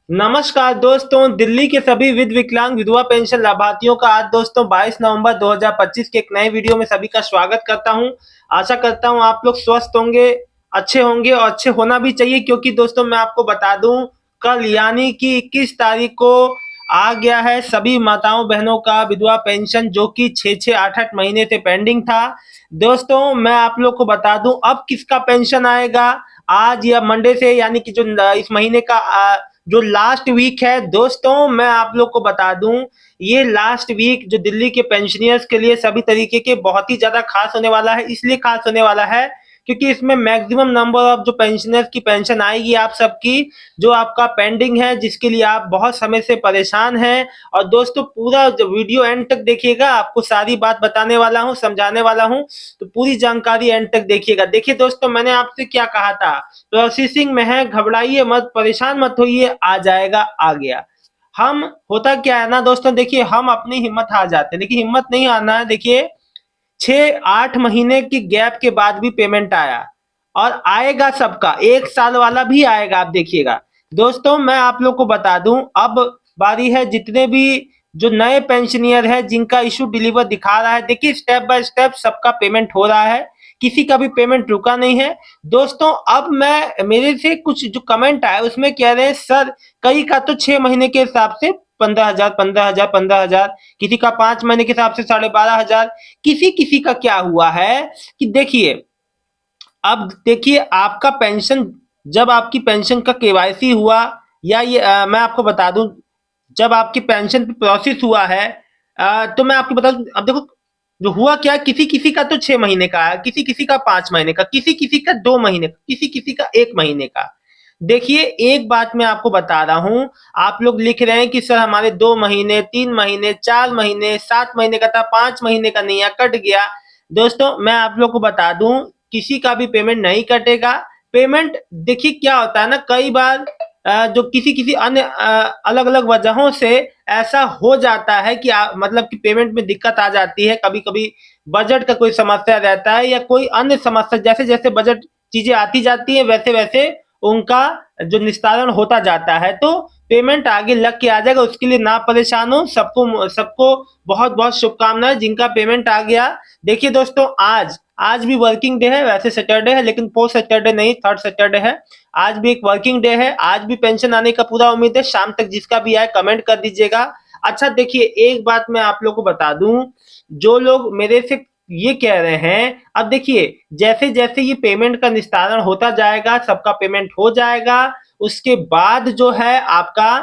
नमस्कार दोस्तों, दिल्ली के सभी विकलांग विधवा पेंशन लाभार्थियों का आज दोस्तों 22 नवंबर 2025 के एक नए वीडियो में सभी का स्वागत करता हूं। आशा करता हूं आप लोग स्वस्थ होंगे, अच्छे होंगे और अच्छे होना भी चाहिए क्योंकि दोस्तों मैं आपको बता दूं, कल यानी कि 21 तारीख को आ गया है सभी माताओं बहनों का विधवा पेंशन, जो कि 6-6 8-8 महीने से पेंडिंग था। दोस्तों मैं आप लोग को बता दूं अब किसका पेंशन आएगा आज या मंडे से, यानी कि जो इस महीने का जो लास्ट वीक है। दोस्तों मैं आप लोग को बता दूं, ये लास्ट वीक जो दिल्ली के पेंशनियर्स के लिए सभी तरीके के बहुत ही ज्यादा खास होने वाला है। इसलिए खास होने वाला है क्योंकि इसमें मैक्सिमम नंबर ऑफ जो पेंशनर्स की पेंशन आएगी आप सबकी, जो आपका पेंडिंग है, जिसके लिए आप बहुत समय से परेशान हैं। और दोस्तों पूरा जो वीडियो एंड तक देखिएगा, आपको सारी बात बताने वाला हूं, समझाने वाला हूं, तो पूरी जानकारी एंड तक देखिएगा। देखिए दोस्तों, मैंने आपसे क्या कहा था, प्रोसेसिंग में है, घबराइए मत, परेशान मत होइए, आ जाएगा, आ गया। हम होता क्या है ना दोस्तों, देखिए हम अपनी हिम्मत हार जाते हैं, देखिए हिम्मत नहीं हारना है। देखिए 6-8 महीने की गैप के बाद भी पेमेंट आया और आएगा सबका, 1 साल वाला भी आएगा, आप देखिएगा। दोस्तों मैं आप लोग को बता दूं, अब बारी है जितने भी जो नए पेंशनियर है जिनका इशू डिलीवर दिखा रहा है, देखिए स्टेप बाय स्टेप सबका पेमेंट हो रहा है, किसी का भी पेमेंट रुका नहीं है। दोस्तों अब मैं मेरे से कुछ जो कमेंट आए उसमें कह रहे हैं सर, कई का तो 6 महीने के हिसाब से 15,000 15,000 15,000, किसी का 5 महीने के हिसाब से 12,500, किसी किसी का क्या हुआ है कि देखिए, अब देखिए आपका पेंशन, जब आपकी पेंशन का केवाईसी हुआ, या ये मैं आपको बता दूं, जब आपकी पेंशन प्रोसेस हुआ है, तो मैं आपको बता दूं, अब देखो जो हुआ क्या, किसी किसी का तो 6 महीने का है, किसी किसी का 5 महीने का, किसी किसी का 2 महीने का, किसी किसी का 1 महीने का। देखिए एक बात मैं आपको बता रहा हूं, आप लोग लिख रहे हैं कि सर हमारे 2 महीने, 3 महीने, 4 महीने, 7 महीने का था, 5 महीने का नहीं है, कट गया। दोस्तों मैं आप लोग को बता दूं, किसी का भी पेमेंट नहीं कटेगा। पेमेंट देखिए क्या होता है ना, कई बार जो किसी किसी अन्य अलग अलग वजहों से ऐसा हो जाता है कि मतलब कि पेमेंट में दिक्कत आ जाती है, कभी कभी बजट का कोई समस्या रहता है या कोई अन्य समस्या, जैसे जैसे बजट चीजें आती जाती है वैसे वैसे उनका जो निस्तारण होता जाता है, तो पेमेंट आगे लग के आ जाएगा, उसके लिए ना परेशान हो। सबको सबको बहुत बहुत शुभकामनाएं जिनका पेमेंट आ गया। देखिए दोस्तों, आज आज भी वर्किंग डे है, वैसे सैटरडे है लेकिन फोर्थ सैटरडे नहीं, थर्ड सैटरडे है। आज भी एक वर्किंग डे है, आज भी पेंशन आने का पूरा उम्मीद है। शाम तक जिसका भी आए कमेंट कर दीजिएगा। अच्छा देखिए एक बात मैं आप लोग को बता दूं, जो लोग मेरे से ये कह रहे हैं, अब देखिए जैसे जैसे ये पेमेंट का निस्तारण होता जाएगा, सबका पेमेंट हो जाएगा, उसके बाद जो है आपका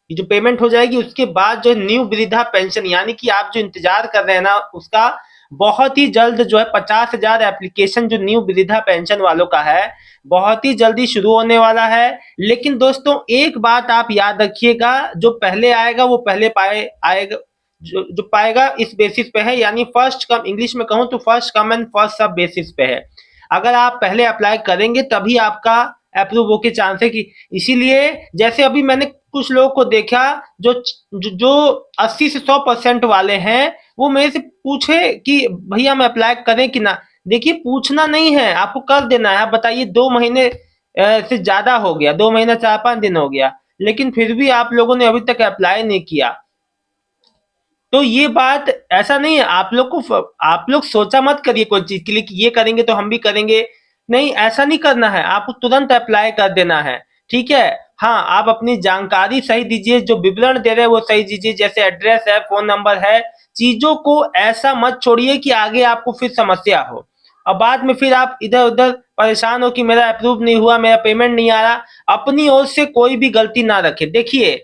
ये जो पेमेंट हो जाएगी, उसके बाद जो न्यू वृद्धा पेंशन, यानी कि आप जो इंतजार कर रहे हैं ना, उसका बहुत ही जल्द जो है 50,000 एप्लीकेशन जो न्यू वृद्धा पेंशन वालों का है, बहुत ही जल्दी शुरू होने वाला है। लेकिन दोस्तों एक बात आप याद रखिएगा, जो पहले आएगा वो पहले पाए आएगा, जो जो पाएगा इस बेसिस पे है, यानी फर्स्ट कम, इंग्लिश में कहूं तो first come and first serve basis पे है। अगर आप पहले अप्लाई करेंगे तभी आपका अप्रूव होके चांस है कि, इसीलिए जैसे अभी मैंने कुछ लोगों को देखा जो जो 80 से 100% वाले हैं, वो मेरे से पूछे कि भैया हम अप्लाई करें कि ना। देखिए पूछना नहीं है, आपको कर देना है। आप बताइए 2 महीने से ज्यादा हो गया, 2 महीना 4-5 दिन हो गया, लेकिन फिर भी आप लोगों ने अभी तक अप्लाई नहीं किया। तो ये बात ऐसा नहीं है, आप लोग सोचा मत करिए कोई चीज के लिए कि ये करेंगे तो हम भी करेंगे। नहीं, ऐसा नहीं करना है, आपको तुरंत अप्लाई कर देना है। ठीक है, हाँ आप अपनी जानकारी सही दीजिए, जो विवरण दे रहे हैं वो सही दीजिए, जैसे एड्रेस है, फोन नंबर है। चीजों को ऐसा मत छोड़िए कि आगे आपको फिर समस्या हो और बाद में फिर आप इधर उधर परेशान हो कि मेरा अप्रूव नहीं हुआ, मेरा पेमेंट नहीं आ रहा। अपनी ओर से कोई भी गलती ना रखे। देखिए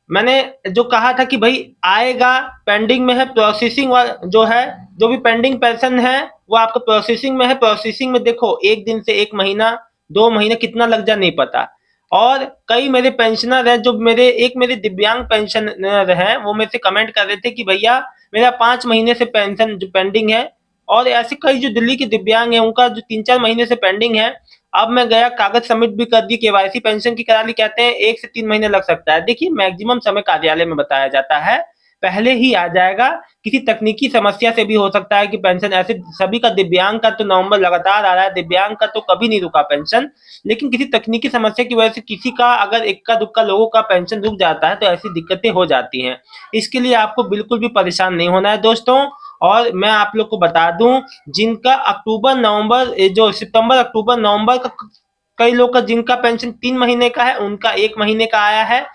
मैंने जो कहा था कि भाई आएगा, पेंडिंग में है, प्रोसेसिंग जो है, जो भी पेंडिंग पेंशन है वो आपका प्रोसेसिंग में है। प्रोसेसिंग में देखो 1 दिन से 1 महीना, 2 महीने कितना लग जाए नहीं पता। और कई मेरे पेंशनर हैं, जो मेरे दिव्यांग पेंशनर हैं, वो मेरे से कमेंट कर रहे थे कि भैया मेरा 5 महीने से पेंशन जो पेंडिंग है, और ऐसे कई जो दिल्ली के दिव्यांग हैं उनका जो 3-4 महीने से पेंडिंग है। अब मैं गया, कागज सबमिट भी कर दी, केवाईसी पेंशन की करा ली, कहते हैं 1 से 3 महीने लग सकता है। देखिए मैक्सिमम समय कार्यालय में बताया जाता है, पहले ही आ जाएगा। किसी तकनीकी समस्या से भी हो सकता है कि पेंशन ऐसे सभी का, दिव्यांग का तो नवंबर लगातार आ रहा है, दिव्यांग का तो कभी नहीं रुका पेंशन, लेकिन किसी तकनीकी समस्या की वजह से किसी का अगर इक्का दुक्का लोगों का पेंशन रुक जाता है तो ऐसी दिक्कतें हो जाती हैं। इसके लिए आपको बिल्कुल भी परेशान नहीं होना है दोस्तों। और मैं आप लोग को बता दूं, जिनका अक्टूबर नवंबर जो सितंबर अक्टूबर नवंबर का, कई लोग का जिनका पेंशन 3 महीने का है उनका 1 महीने का आया है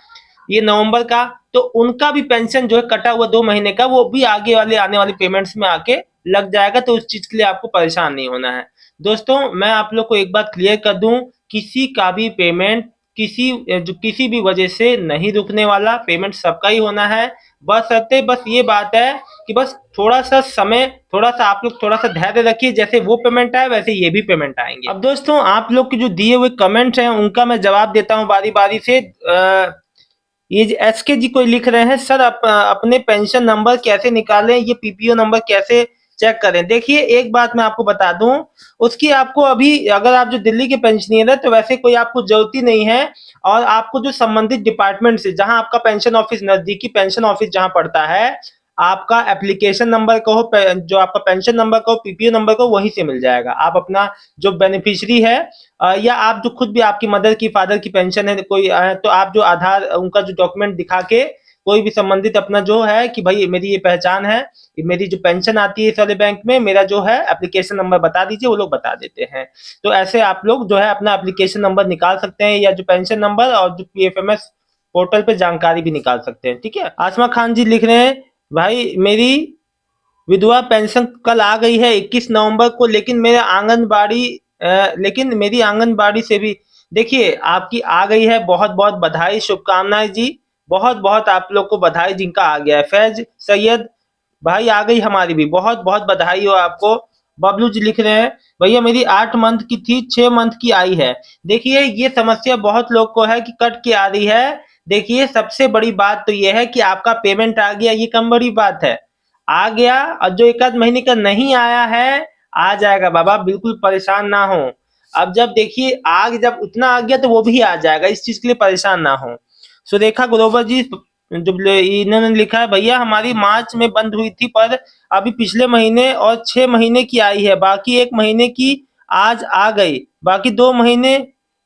ये नवंबर का, तो उनका भी पेंशन जो है कटा हुआ 2 महीने का वो भी आगे वाले आने वाली पेमेंट्स में आके लग जाएगा। तो उस चीज के लिए आपको परेशान नहीं होना है दोस्तों। मैं आप लोग को एक बात क्लियर कर दूं, किसी का भी पेमेंट किसी भी वजह से नहीं रुकने वाला, पेमेंट सबका ही होना है। बशर्ते बस ये बात है कि बस थोड़ा सा समय, थोड़ा सा आप लोग थोड़ा सा धैर्य रखिए, जैसे वो पेमेंट आए वैसे ये भी पेमेंट आएंगे। अब दोस्तों आप लोग के जो दिए हुए कमेंट्स हैं उनका मैं जवाब देता हूँ बारी बारी से। ये एसके जी कोई लिख रहे हैं, सर अपने पेंशन नंबर कैसे निकालें, ये पीपीओ नंबर कैसे चेक करें। देखिए एक बात मैं आपको बता दूं, उसकी आपको अभी, अगर आप जो दिल्ली के पेंशनर है तो वैसे कोई आपको जरूरत ही नहीं है। और आपको जो संबंधित डिपार्टमेंट से, जहां आपका पेंशन ऑफिस, नजदीकी पेंशन ऑफिस जहां पड़ता है, आपका एप्लीकेशन नंबर कहो, जो आपका पेंशन नंबर कहो, पीपीओ नंबर कहो, वहीं से मिल जाएगा। आप अपना जो बेनिफिशियरी है, या आप जो खुद भी, आपकी मदर की फादर की पेंशन है कोई, तो आप जो आधार उनका जो डॉक्यूमेंट दिखा के कोई भी संबंधित अपना जो है कि भाई मेरी ये पहचान है, मेरी जो पेंशन आती है इस वाले बैंक में, मेरा जो है एप्लीकेशन नंबर बता दीजिए, वो लोग बता देते हैं। तो ऐसे आप लोग जो है अपना एप्लीकेशन नंबर निकाल सकते हैं, या जो पेंशन नंबर और जो पीएफएमएस पोर्टल पे जानकारी भी निकाल सकते हैं। ठीक है। आसमा खान जी लिख रहे हैं, भाई मेरी विधवा पेंशन कल आ गई है 21 नवंबर को, लेकिन मेरी आंगनबाड़ी से भी, देखिए आपकी आ गई है, बहुत बहुत बधाई, शुभकामनाएं जी। बहुत बहुत आप लोग को बधाई जिनका आ गया है। फैज सैयद भाई आ गई हमारी भी, बहुत बहुत बधाई हो आपको। बबलू जी लिख रहे हैं, भैया मेरी 8 मंथ की थी, 6 मंथ की आई है। देखिए ये समस्या बहुत लोग को है कि कट के आ रही है। देखिए सबसे बड़ी बात तो ये है कि आपका पेमेंट आ गया, ये कम बड़ी बात है। आ गया, और जो 1 आध महीने का नहीं आया है, आ जाएगा बाबा, बिल्कुल परेशान ना हो। अब जब देखिए आग जब उतना आ गया तो वो भी आ जाएगा, इस चीज के लिए परेशान ना हो। सुरेखा ग्रोवर जी जो इन्होंने लिखा है, भैया हमारी मार्च में बंद हुई थी, पर अभी पिछले महीने और 6 महीने की आई है, बाकी 1 महीने की आज आ गई, बाकी 2 महीने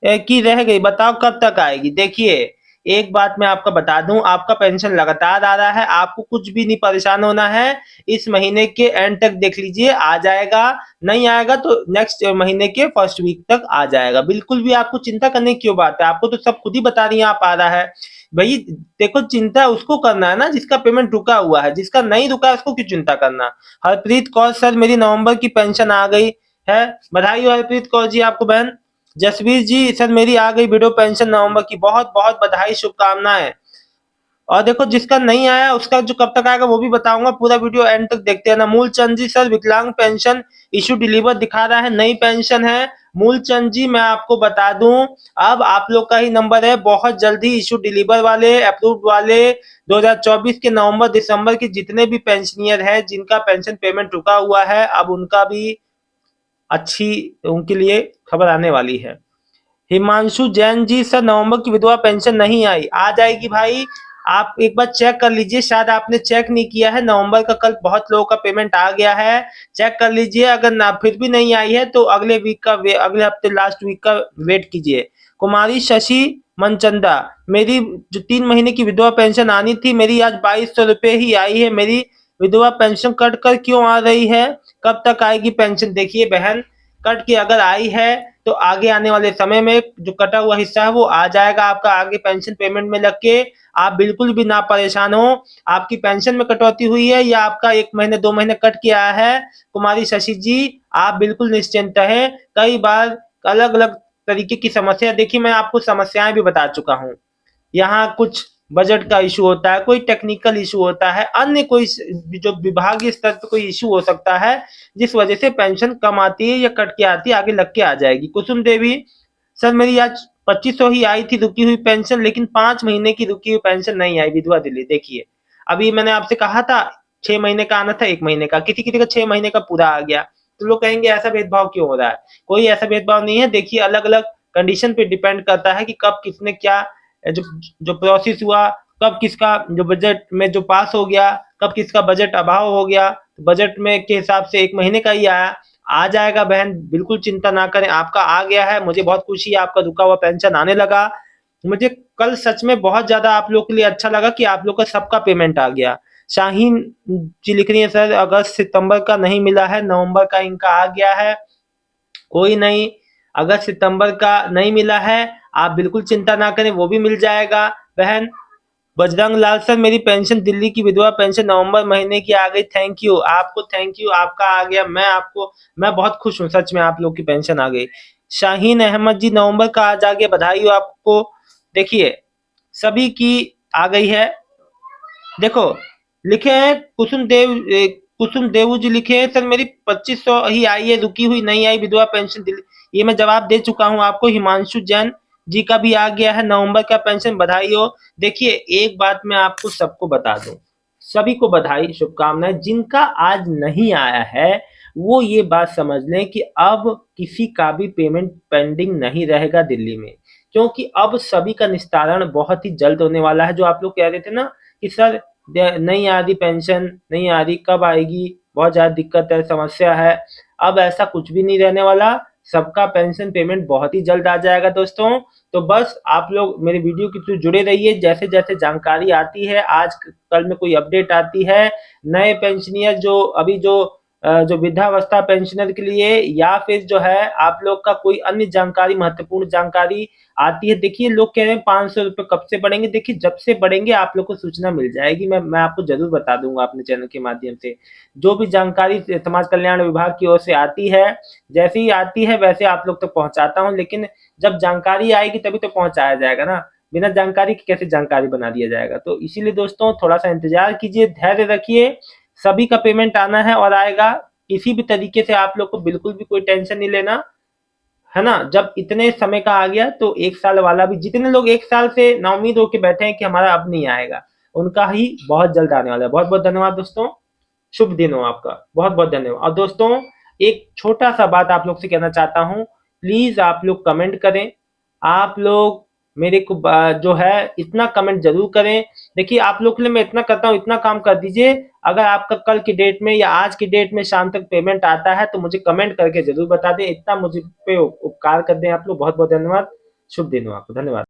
की रह गई, बताओ कब तक आएगी। देखिए एक बात मैं आपको बता दूं, आपका पेंशन लगातार आ रहा है, आपको कुछ भी नहीं परेशान होना है। इस महीने के एंड तक देख लीजिए आ जाएगा, नहीं आएगा तो नेक्स्ट महीने के फर्स्ट वीक तक आ जाएगा। बिल्कुल भी आपको चिंता करने की क्यों बात है, आपको तो सब खुद ही बता रही है आप आ रहा है। भाई देखो चिंता उसको करना है ना जिसका पेमेंट रुका हुआ है, जिसका नहीं रुका है उसको क्यों चिंता करना। हरप्रीत कौर, सर मेरी नवंबर की पेंशन आ गई है, बधाई हो हरप्रीत कौर जी आपको बहन। जसवीर जी, सर मेरी आ गई विडो पेंशन नवंबर की, बहुत बहुत बधाई, शुभकामनाएं। और देखो जिसका नहीं आया उसका जो कब तक आएगा वो भी बताऊंगा, पूरा वीडियो एंड तक देखते हैं ना। मूलचंद जी, सर विकलांग पेंशन इशू डिलीवर दिखा रहा है, नई पेंशन है। मूलचंद जी मैं आपको बता दूं, अब आप लोग का ही नंबर है, बहुत जल्दी इशू डिलीवर वाले, अप्रूव्ड वाले 2024 के नवंबर दिसंबर के जितने भी पेंशनियर है जिनका पेंशन पेमेंट रुका हुआ है, अब उनका भी अच्छी उनके लिए खबर आने वाली है। हिमांशु जैन जी, सर नवंबर की विधवा पेंशन नहीं आई, आ जाएगी भाई। आप एक बार चेक कर लीजिए, शायद आपने चेक नहीं किया है, नवंबर का कल बहुत लोगों का पेमेंट आ गया है, चेक कर लीजिए। अगर ना फिर भी नहीं आई है तो अगले वीक का, अगले हफ्ते लास्ट वीक का वेट कीजिए। कुमारी शशि मनचंदा, मेरी जो 3 महीने की विधवा पेंशन आनी थी, मेरी आज 2200 रुपये ही आई है, मेरी विधवा पेंशन कट कर क्यों आ रही है, कब तक आएगी पेंशन। देखिए बहन, कट के अगर आई है तो आगे आने वाले समय में जो कटा हुआ हिस्सा है वो आ जाएगा आपका आगे पेंशन पेमेंट में लग के। आप बिल्कुल भी ना परेशान हो, आपकी पेंशन में कटौती हुई है या आपका 1 महीने 2 महीने कट के आया है, कुमारी शशि जी आप बिल्कुल निश्चिंत हैं। कई बार अलग अलग तरीके की समस्या, देखिए मैं आपको समस्याएं भी बता चुका हूँ। यहाँ कुछ बजट का इशू होता है, कोई टेक्निकल इशू होता है, अन्य कोई जो विभागीय स्तर पर कोई इशू हो सकता है जिस वजह से पेंशन कम आती है या कट के आती है, आगे लग के आ जाएगी। कुसुम देवी, सर मेरी आज 2500 ही आई थी रुकी हुई पेंशन, लेकिन 5 महीने की रुकी हुई पेंशन नहीं आई, विधवा दिल्ली। देखिए अभी मैंने आपसे कहा था 6 महीने का आना था, 1 महीने का, किसी किसी का 6 महीने का पूरा आ गया। तो लोग कहेंगे ऐसा भेदभाव क्यों हो रहा है, कोई ऐसा भेदभाव नहीं है। देखिए अलग अलग कंडीशन पे डिपेंड करता है कि कब किसने क्या जो जो प्रोसेस हुआ कब किसका जो बजट में जो पास हो गया, कब किसका बजट अभाव हो गया, बजट में के हिसाब से 1 महीने का ही आया, आ जाएगा बहन, बिल्कुल चिंता ना करें, आपका आ गया है, मुझे बहुत खुशी है, आपका रुका हुआ पेंशन आने लगा। मुझे कल सच में बहुत ज़्यादा आप लोग के लिए अच्छा लगा कि आप लोग का सबका पेमेंट आ गया। शाहीन जी लिख रही है सर अगस्त सितंबर का नहीं मिला है, नवंबर का इनका आ गया है। कोई नहीं, अगस्त सितंबर का नहीं मिला है, आप बिल्कुल चिंता ना करें, वो भी मिल जाएगा बहन। बजरंग लाल सर मेरी पेंशन दिल्ली की विधवा पेंशन नवंबर महीने की आ गई, थैंक यू आपको, थैंक यू, आपका आ गया, मैं बहुत खुश हूँ सच में, आप लोग की पेंशन आ गई। शाहीन अहमद जी नवंबर का आज आ गया, बधाई हो आपको। देखिए सभी की आ गई है। देखो लिखे हैं कुसुम देव जी लिखे हैं सर मेरी 2500 ही आई है, रुकी हुई नहीं आई विधवा पेंशन दिल्ली। ये मैं जवाब दे चुका हूँ आपको। हिमांशु जैन जी का भी आ गया है नवंबर का पेंशन, बधाई हो। देखिए एक बात मैं आपको सबको बता दूं, सभी को बधाई शुभकामनाएं। जिनका आज नहीं आया है वो ये बात समझ लें कि अब किसी का भी पेमेंट पेंडिंग नहीं रहेगा दिल्ली में, क्योंकि अब सभी का निस्तारण बहुत ही जल्द होने वाला है। जो आप लोग कह रहे थे ना कि सर नहीं आ रही पेंशन, नहीं आ रही, कब आएगी, बहुत ज्यादा दिक्कत है, समस्या है, अब ऐसा कुछ भी नहीं रहने वाला, सबका पेंशन पेमेंट बहुत ही जल्द आ जाएगा दोस्तों। तो बस आप लोग मेरे वीडियो के थ्रू जुड़े रहिए, जैसे जैसे जानकारी आती है, आज कल में कोई अपडेट आती है, नए पेंशनियर जो अभी जो वृद्धावस्था पेंशनर के लिए, या फिर जो है आप लोग का कोई अन्य जानकारी, महत्वपूर्ण जानकारी आती है, देखिए लोग कह रहे हैं 500 रुपए कब से बढ़ेंगे, देखिए जब से बढ़ेंगे आप लोग को सूचना मिल जाएगी, मैं आपको जरूर बता दूंगा अपने चैनल के माध्यम से। जो भी जानकारी समाज कल्याण विभाग की ओर से आती है, जैसे ही आती है वैसे आप लोग तक पहुंचाता हूं, लेकिन जब जानकारी आएगी तभी तो पहुंचाया जाएगा ना, बिना जानकारी के कैसे जानकारी बना दिया जाएगा। तो इसीलिए दोस्तों थोड़ा सा इंतजार कीजिए, धैर्य रखिए, सभी का पेमेंट आना है और आएगा। किसी भी तरीके से आप लोग को बिल्कुल भी कोई टेंशन नहीं लेना है ना। जब इतने समय का आ गया तो 1 साल वाला भी, जितने लोग 1 साल से नाउमीद होकर बैठे हैं कि हमारा अब नहीं आएगा, उनका ही बहुत जल्द आने वाला है। बहुत बहुत धन्यवाद दोस्तों, शुभ दिन हो आपका, बहुत बहुत धन्यवाद। और दोस्तों एक छोटा सा बात आप लोग से कहना चाहता हूँ, प्लीज आप लोग कमेंट करें, आप लोग मेरे को जो है इतना कमेंट जरूर करें। देखिए आप लोग के लिए मैं इतना करता हूँ, इतना काम कर दीजिए, अगर आपका कल की डेट में या आज की डेट में शाम तक पेमेंट आता है तो मुझे कमेंट करके जरूर बता दें, इतना मुझे पे उपकार कर दें आप लोग। बहुत बहुत धन्यवाद, शुभ दिन हो आपको, धन्यवाद।